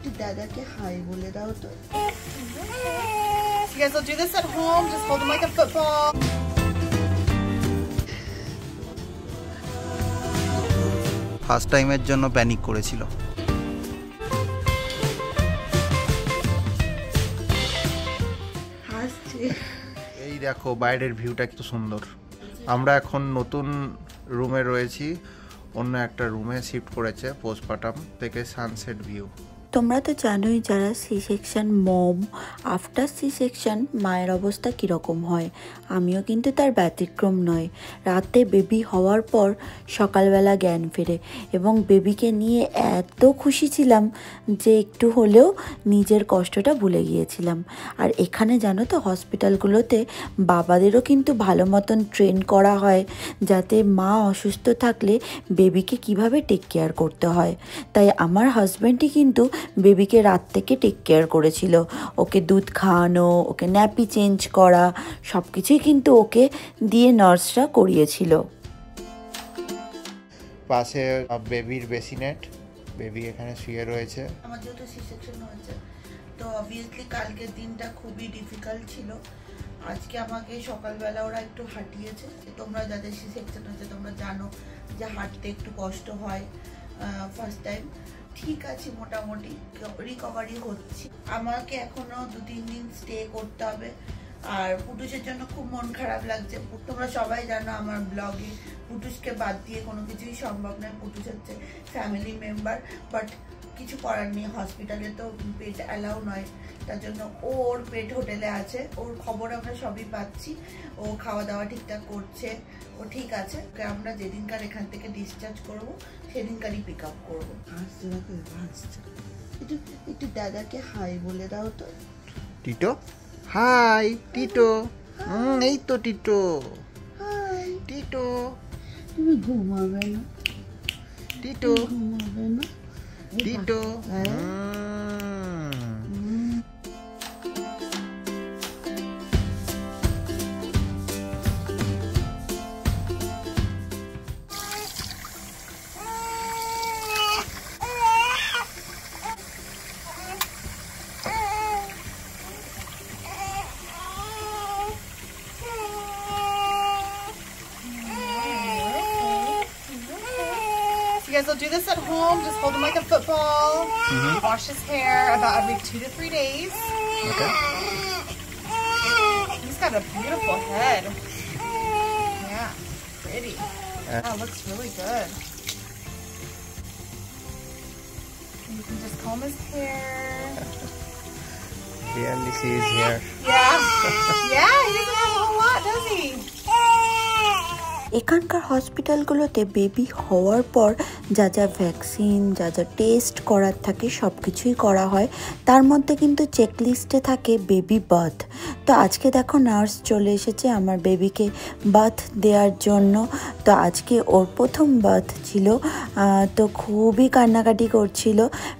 একটু দাদাকে হাই বলে দাও তো। You guys will do this at home. Just hold them like a football. First টাইমের জন্য প্যানিক করেছিল। এই দেখো বাইরের ভিউটা কত সুন্দর। আমরা এখন নতুন রুমে রয়েছি, অন্য একটা রুমে শিফট করেছে পোস্টপার্টাম থেকে সানসেট ভিউ। তোমরা তো জানোই যারা সি সেকশন মম, আফটার সি সেকশন মায়ের অবস্থা কীরকম হয়। আমিও কিন্তু তার ব্যতিক্রম নয়। রাতে বেবি হওয়ার পর সকালবেলা জ্ঞান ফেরে এবং বেবিকে নিয়ে এত খুশি ছিলাম যে একটু হলেও নিজের কষ্টটা ভুলে গিয়েছিলাম। আর এখানে জানো তো হসপিটালগুলোতে বাবাদেরও কিন্তু ভালো মতন ট্রেন করা হয় যাতে মা অসুস্থ থাকলে বেবিকে কিভাবে টেক কেয়ার করতে হয়। তাই আমার হাজব্যান্ডই কিন্তু বেবিকে রাত থেকে টেক কেয়ার করেছিল। ওকে দুধ খাওয়ানো, ওকে ন্যাপি চেঞ্জ করা, সব কিছুই কিন্তু ওকে দিয়ে নার্সরা করিয়েছিল। পাশে বেবির বেসিনেট, বেবি এখানে শুয়ে রয়েছে। আমার যেহেতু সি সেকশন হয়েছে তো অবভিয়াসলি কালকের দিনটা খুবই ডিফিকাল্ট ছিল। আজকে আমাকে সকালবেলা ওরা একটু হাঁটিয়েছে। তোমরা যাদের সি সেকশন হয়েছে তোমরা জানো যে হাঁটতে একটু কষ্ট হয় ফার্স্ট টাইম। ঠিক আছে, মোটামুটি রিকভারি হচ্ছে। আমাকে এখনো 2-3 দিন স্টে করতে হবে। আর পুটুসের জন্য খুব মন খারাপ লাগছে। তোমরা সবাই জানো আমার ব্লগে পুটুসকে বাদ দিয়ে কোনো কিছুই সম্ভব নয়। পুটুস হচ্ছে ফ্যামিলি মেম্বার, বাট কিছু করার নেই। হসপিটালে তো পেট অ্যালাউ নয়, তার জন্য ওর পেট হোটেলে আছে। ওর খবর আমরা সবই পাচ্ছি। ও খাওয়া দাওয়া ঠিকঠাক করছে, ও ঠিক আছে। আমরা যেদিনকার এখান থেকে ডিসচার্জ করব সেদিনকারই পিক আপ করবো। একটু দাদাকে হাই বলে দাও তো। Tito high. টিটো এই তো টিটো। High Tito. তুমি ঘুমাবে না? টিটো ঘুমাবে না? Tito. You guys will do this at home. Just hold him like a football. Wash his hair about every 2 to 3 days. Okay. He's got a beautiful head. Yeah, pretty. That looks really good. And you can just comb his hair. Really see his hair. Yeah. Yeah, he doesn't have a whole lot, does he? এখানকার হসপিটালগুলোতে baby হওয়ার পর যা যা vaccine, যা যা test করার থাকে সব কিছুই করা হয়। তার মধ্যে কিন্তু চেকলিস্টে থাকে বেবি বার্থ। তো আজকে দেখো নার্স চলে এসেছে আমার বেবিকে বার্থ দেওয়ার জন্য। তো আজকে ওর প্রথম বার্থ ছিল, তো খুবই কান্নাকাটি করছিল।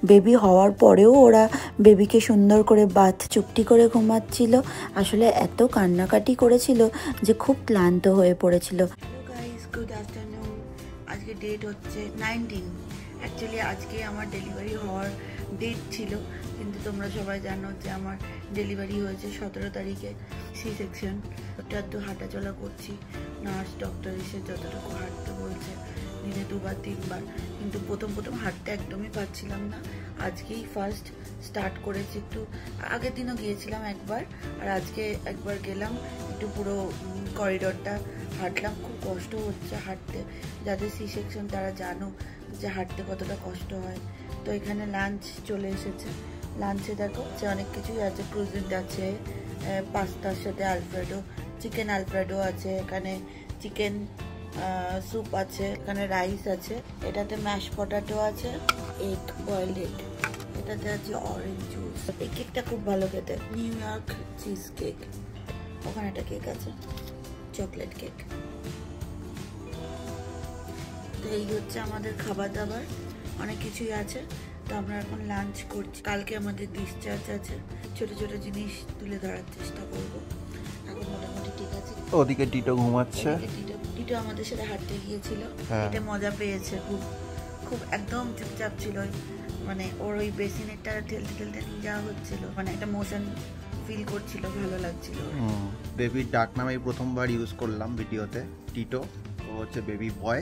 বেবি হওয়ার পরেও ওরা বেবিকে সুন্দর করে বার্থ চুপটি করে ঘুমাচ্ছিল। আসলে এত কান্নাকাটি করেছিল যে খুব ক্লান্ত হয়ে পড়েছিল। Good afternoon. আজকে ডেট হচ্ছে 19। অ্যাকচুয়ালি আজকে আমার ডেলিভারি হওয়ার ডেট ছিল, কিন্তু তোমরা সবাই জানো যে আমার ডেলিভারি হয়েছে 17 তারিখে। C section. ওটা তো হাঁটাচলা করছি। নার্স ডক্টর এসে যতটুকু হাঁটতে বলছে, দিনে 2-3 বার। কিন্তু প্রথম হাঁটতে একদমই পারছিলাম না। আজকেই ফার্স্ট স্টার্ট করেছি। একটু আগের দিনও গিয়েছিলাম একবার, আর আজকে একবার গেলাম। একটু পুরো করিডোরটা হাঁটলাম। খুব কষ্ট হচ্ছে হাঁটতে। যাদের সি সেকশন তারা জানো যে হাঁটতে কতটা কষ্ট হয়। তো এখানে লাঞ্চ চলে এসেছে। লাঞ্চে দেখো যে অনেক কিছুই আছে। ক্রুজিন আছে, পাস্তার সাথে আলফ্রেডো, চিকেন আলফ্রেডো আছে, এখানে চিকেন স্যুপ আছে, এখানে রাইস আছে, এটাতে ম্যাশ পটাটো আছে, এগ, বয়েলড এগ, এটাতে আছে অরেঞ্জ জুস। এই কেকটা খুব ভালো খেতে, নিউ ইয়র্ক চিজ কেক। ওখানে একটা কেক আছে, চকলেট কেক। তো এই হচ্ছে আমাদের খাবার দাবার, অনেক কিছুই আছে। তো আমরা এখন লাঞ্চ করছি। কালকে আমাদের ডিসচার্জ আছে। ছোট ছোট জিনিস তুলে ধরার চেষ্টা করব। এখন মোটামুটি ঠিক আছে। ওদিকে টিটো ঘুমাচ্ছে। টিটো আমাদের সাথে হাঁটতে গিয়েছিল। এটা মজা পেয়েছে খুব, খুব একদম চুপচাপ ছিল। মানে ওর ওই বেসিনেরটা ঠেলতে ঠেলতে নিয়ে যাওয়া হচ্ছিল, মানে একটা মোশন ফিল করছিল, ভালো লাগছিল। বেবির ডাক নাম এই প্রথমবার ইউজ করলাম ভিডিওতে, টিটো। ও হচ্ছে বেবি বয়।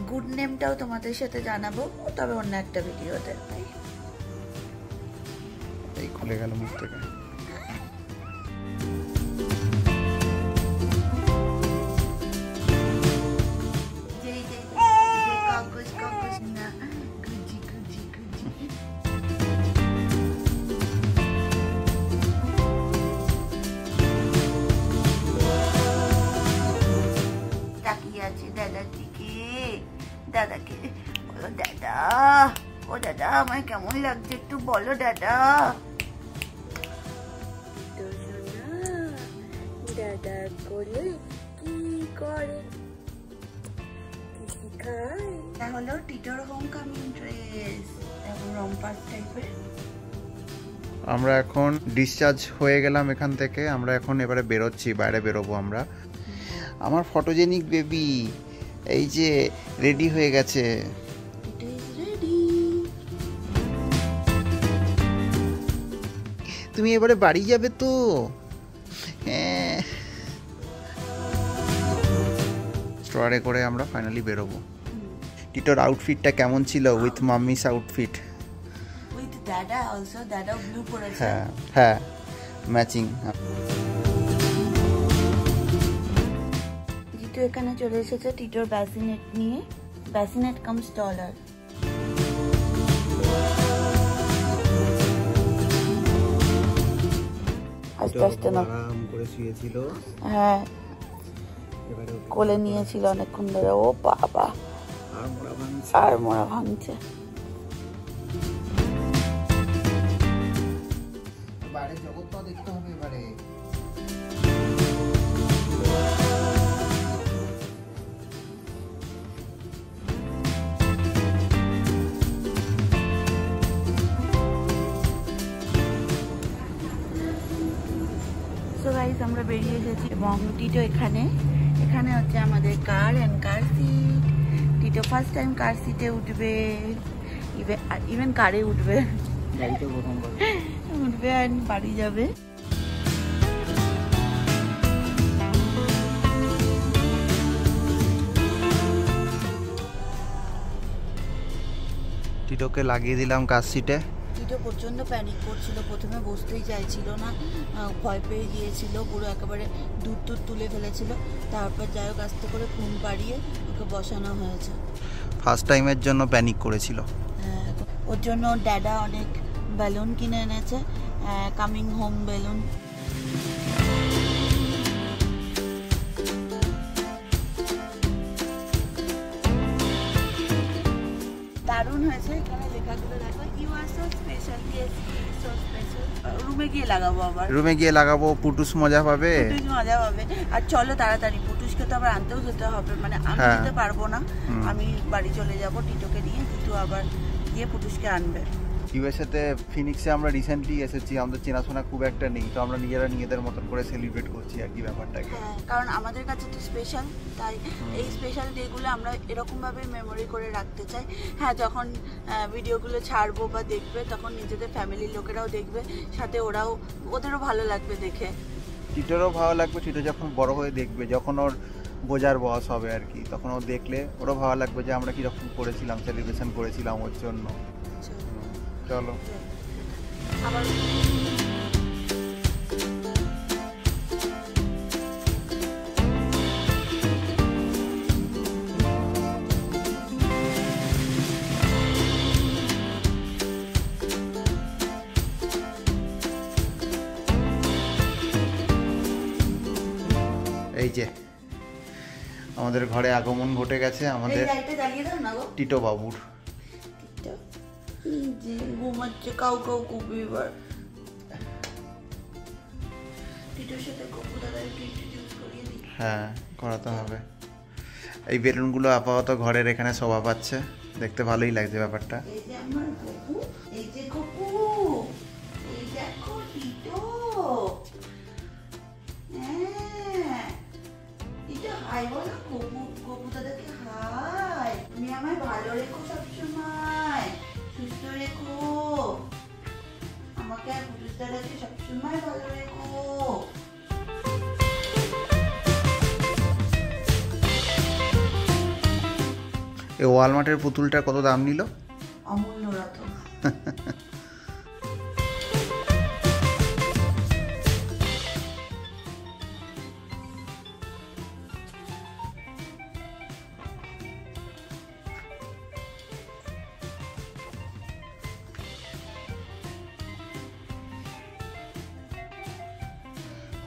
গুড নেমটাও তোমাদের সাথে জানাবো, তবে অন্য একটা ভিডিওতে। এই খুলে গেল মুখ থেকে। দাদাকে বলো দাদা, ও দাদা আমায় কেমন লাগছে একটু বলো দাদা। দাদা কোলে কি করে, কি খায়? এটা হলো টিটোর হোম কামিং ড্রেস, রম্পার টাইপের। আমরা এখন ডিসচার্জ হয়ে গেলাম এখান থেকে, আমরা এখন এবারে বেরোচ্ছি, বাইরে বেরোবো আমরা। আমার ফটোজেনিক বেবি এই যে রেডি হয়ে গেছে। তুমি এবারে বাড়ি যাবে তো? হ্যাঁ। স্ট্রয়ারে করে আমরা ফাইনালি বেরোবো। টিটোর আউটফিটটা কেমন ছিল উইথ মাম্মিস আউটফিট? উইথ দাদা অলসো, দাদা ব্লু পরেছে। হ্যাঁ হ্যাঁ, ম্যাচিং। জিতু এখানে চলে এসেছে টিটোর ব্যাসিনেট নিয়ে, ব্যাসিনেট কাম স্টলার। আস্তে আস্তে না, আরাম করে শুয়েছিল। হ্যাঁ কোলে নিয়েছিল অনেকক্ষণ ধরে। ও বাবা, আর মোড়া ভাঙছে। বাইরের জগৎটা দেখতে হবে এবারে। সো গাইস আমরা বেরিয়ে এসেছি এবং টিটো এখানে হচ্ছে আমাদের car and car seat. Tito first time car সিটে উঠবে, ইভেন কারে উঠবে, উঠবে আর বাড়ি যাবে। টিটোকে লাগিয়ে দিলাম কার সিটে। টিটো প্রচণ্ড প্যানিক করছিল, প্রথমে বসতেই চাইছিল না, ভয় পেয়ে গিয়েছিল, পুরো একেবারে দুধ তুলে ফেলেছিল। তারপর যাই হোক আস্তে করে ঘুম পাড়িয়ে ওকে বসানো হয়েছে। ফার্স্ট টাইমের জন্য প্যানিক করেছিল। হ্যাঁ, ওর জন্য ড্যাডা অনেক বেলুন কিনে এনেছে, কামিং হোম বেলুন। দারুণ হয়েছে। এখানে লেখাগুলো দেখো, you are so special, yes so special. রুমে গিয়ে লাগাবো, আবার রুমে গিয়ে লাগাবো, পুটুস মজা পাবে, পুটুস মজা পাবে। আর চলো তাড়াতাড়ি, পুটুসকে তো আবার আনতেও যেতে হবে, মানে আমি যেতে পারবো না, আমি বাড়ি চলে যাব টিটোকে নিয়ে, কিন্তু আবার গিয়ে পুটুসকে আনবে। ইউএসএতে ফিনিক্সে আমরা রিসেন্টলি এসেছি, আমাদের চেনাশোনা খুব একটা নেই, তো আমরা নিজেরা নিজেদের মতন করে সেলিব্রেট করছি আর কি ব্যাপারটাকে। হ্যাঁ, কারণ আমাদের কাছে তো স্পেশাল, তাই এই স্পেশাল ডেগুলো আমরা এরকমভাবে মেমোরি করে রাখতে চাই। হ্যাঁ, যখন ভিডিওগুলো ছাড়বো বা দেখবে তখন নিজেদের ফ্যামিলির লোকেরাও দেখবে, সাথে ওদেরও ভালো লাগবে দেখে। টিটোরও ভালো লাগবে, টিটো যখন বড় হয়ে দেখবে, যখন ওর বোঝার বয়স হবে আর কি, তখন ও দেখলে ওরও ভালো লাগবে যে আমরা কীরকম করেছিলাম, সেলিব্রেশন করেছিলাম ওর জন্য। চলো আবার এই যে আমাদের ঘরে আগমন ঘটে গেছে আমাদের টিটো বাবুর। যে ঘুমাচ্ছে, কাউ কুপি। এবার টিটোর সাথে কুপু দাদাকে ইন্ট্রোডিউস করিয়ে দিই। হ্যাঁ, করাতে হবে। এই বেলুনগুলো আপাতত ঘরের এখানে শোভা পাচ্ছে, দেখতে ভালোই লাগছে ব্যাপারটা। এই যে আমার কুপু, এই যে কুপু, এই দেখো টিটো। হ্যাঁ, টিটো হাই বলো, কুপু দাদাকে হাই। তুমি আমায় ভালো রেখো, সবসময় সুস্থ রেখো। সবসময় ভালো রেখো। এই ওয়ালমার্টের পুতুলটার কত দাম নিল? অমূল্য Ratan.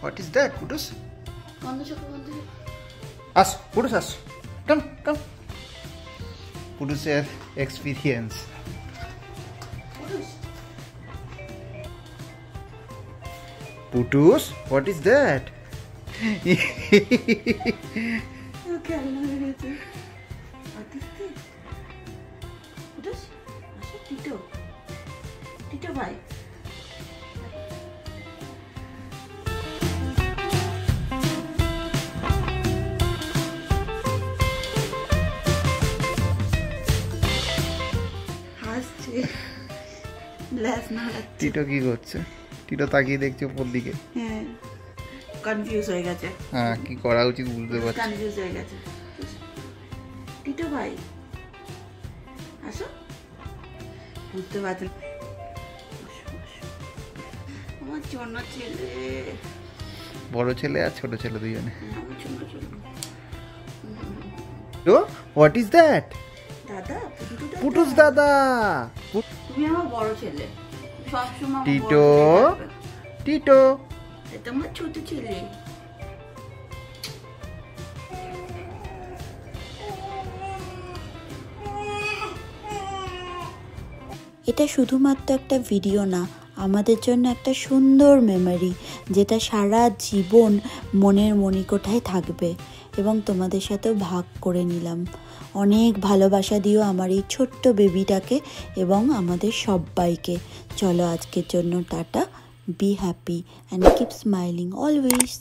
What is that, Putus? বন্ধ চোখে বন্ধ। আস পুটুস আস, কাম কাম। পুটুসের experience. Putus, what is that? খেলনা হয়ে গেছে। পুটুস, আসো টিটো। টিটো ভাই। টিটো কি করছে? টিটো তাকিয়ে দেখছে উপর দিকে। হ্যাঁ, কনফিউজ হয়ে গেছে। হ্যাঁ, কি করা উচিত বুঝতে পারছি। কনফিউজ হয়ে গেছে। টিটো ভাই আসো, বুঝতে পারছেন আমার জন্য ছেলে, বড় ছেলে আর ছোট ছেলে দুজনে। আমার জন্য তো হোয়াট ইজ দ্যাট? দাদা, পুটুস দাদা। তুমি আমার বড় ছেলে, সবসময় টিটো টিটো, এটা আমার ছোট ছেলে। এটা শুধুমাত্র একটা ভিডিও না, আমাদের জন্য একটা সুন্দর মেমোরি, যেটা সারা জীবন মনের মণিকোঠায় থাকবে এবং তোমাদের সাথেও ভাগ করে নিলাম। অনেক ভালোবাসা দিও আমার এই ছোট্ট বেবিটাকে এবং আমাদের সবাইকে। চলো আজকের জন্য tata, be happy and keep smiling always.